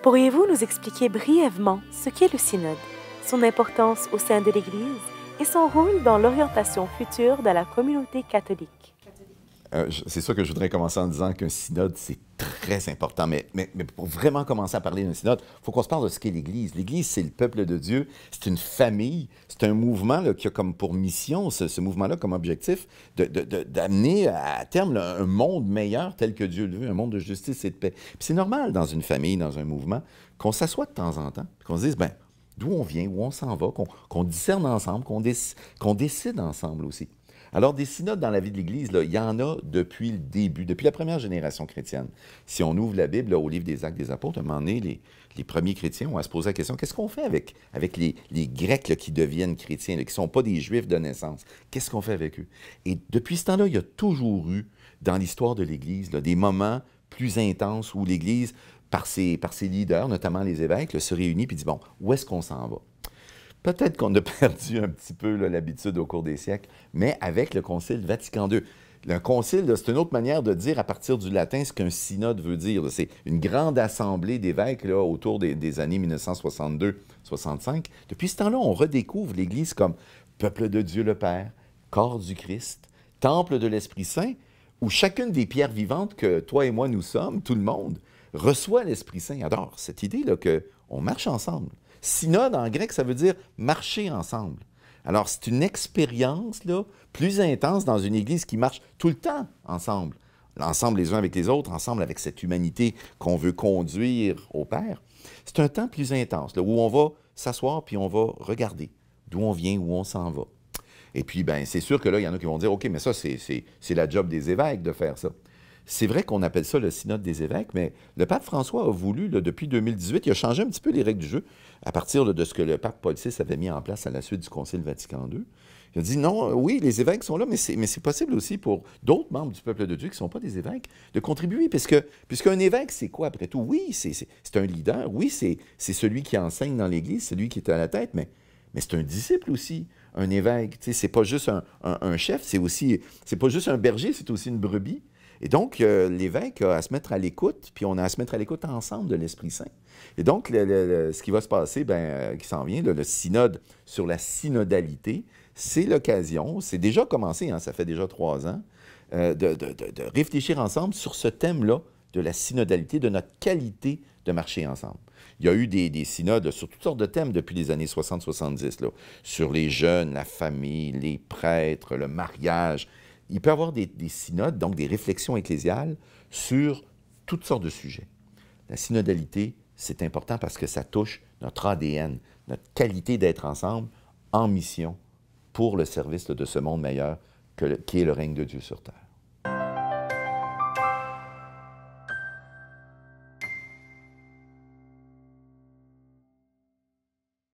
Pourriez-vous nous expliquer brièvement ce qu'est le synode, son importance au sein de l'Église et son rôle dans l'orientation future de la communauté catholique? C'est sûr que je voudrais commencer en disant qu'un synode, c'est très important. Mais pour vraiment commencer à parler d'un synode, il faut qu'on se parle de ce qu'est l'Église. L'Église, c'est le peuple de Dieu, c'est une famille, c'est un mouvement là, qui a comme pour mission, ce mouvement-là comme objectif, d'amener à terme là, un monde meilleur tel que Dieu le veut, un monde de justice et de paix. Puis c'est normal dans une famille, dans un mouvement, qu'on s'assoie de temps en temps, qu'on se dise, ben, d'où on vient, où on s'en va, qu'on discerne ensemble, qu'on décide ensemble aussi. Alors, des synodes dans la vie de l'Église, là, il y en a depuis le début, depuis la première génération chrétienne. Si on ouvre la Bible là, au livre des Actes des Apôtres, à un moment donné, les premiers chrétiens ont à se poser la question, qu'est-ce qu'on fait avec les Grecs là, qui deviennent chrétiens, là, qui ne sont pas des Juifs de naissance? Qu'est-ce qu'on fait avec eux? Et depuis ce temps-là, il y a toujours eu, dans l'histoire de l'Église, là, des moments plus intenses où l'Église, par ses leaders, notamment les évêques, là, se réunit et dit, bon, où est-ce qu'on s'en va? Peut-être qu'on a perdu un petit peu l'habitude au cours des siècles, mais avec le Concile Vatican II. Le concile, c'est une autre manière de dire à partir du latin ce qu'un synode veut dire. C'est une grande assemblée d'évêques autour des années 1962-65. Depuis ce temps-là, on redécouvre l'Église comme peuple de Dieu le Père, corps du Christ, temple de l'Esprit Saint, où chacune des pierres vivantes que toi et moi nous sommes, tout le monde, reçoit l'Esprit Saint. Alors, cette idée là qu'on marche ensemble. Synode, en grec, ça veut dire marcher ensemble. Alors, c'est une expérience là, plus intense dans une Église qui marche tout le temps ensemble. Ensemble les uns avec les autres, ensemble avec cette humanité qu'on veut conduire au Père. C'est un temps plus intense, là, où on va s'asseoir puis on va regarder d'où on vient, où on s'en va. Et puis, ben, c'est sûr que là, il y en a qui vont dire, OK, mais ça, c'est la job des évêques de faire ça. C'est vrai qu'on appelle ça le synode des évêques, mais le pape François a voulu, là, depuis 2018, il a changé un petit peu les règles du jeu à partir là, de ce que le pape Paul VI avait mis en place à la suite du Concile Vatican II. Il a dit non, oui, les évêques sont là, mais c'est possible aussi pour d'autres membres du peuple de Dieu qui ne sont pas des évêques de contribuer, puisqu'un évêque, c'est quoi après tout? Oui, c'est un leader, oui, c'est celui qui enseigne dans l'Église, celui qui est à la tête, mais c'est un disciple aussi, un évêque. C'est pas juste un chef, c'est pas juste un berger, c'est aussi une brebis. Et donc, l'évêque a à se mettre à l'écoute, puis on a à se mettre à l'écoute ensemble de l'Esprit Saint. Et donc, ce qui va se passer, qui s'en vient, le synode sur la synodalité, c'est l'occasion, c'est déjà commencé, hein, ça fait déjà 3 ans, de réfléchir ensemble sur ce thème-là de la synodalité, de notre qualité de marcher ensemble. Il y a eu des synodes sur toutes sortes de thèmes depuis les années 60-70, sur les jeunes, la famille, les prêtres, le mariage. Il peut y avoir des synodes, donc des réflexions ecclésiales sur toutes sortes de sujets. La synodalité, c'est important parce que ça touche notre ADN, notre qualité d'être ensemble en mission pour le service de ce monde meilleur qui est le règne de Dieu sur terre.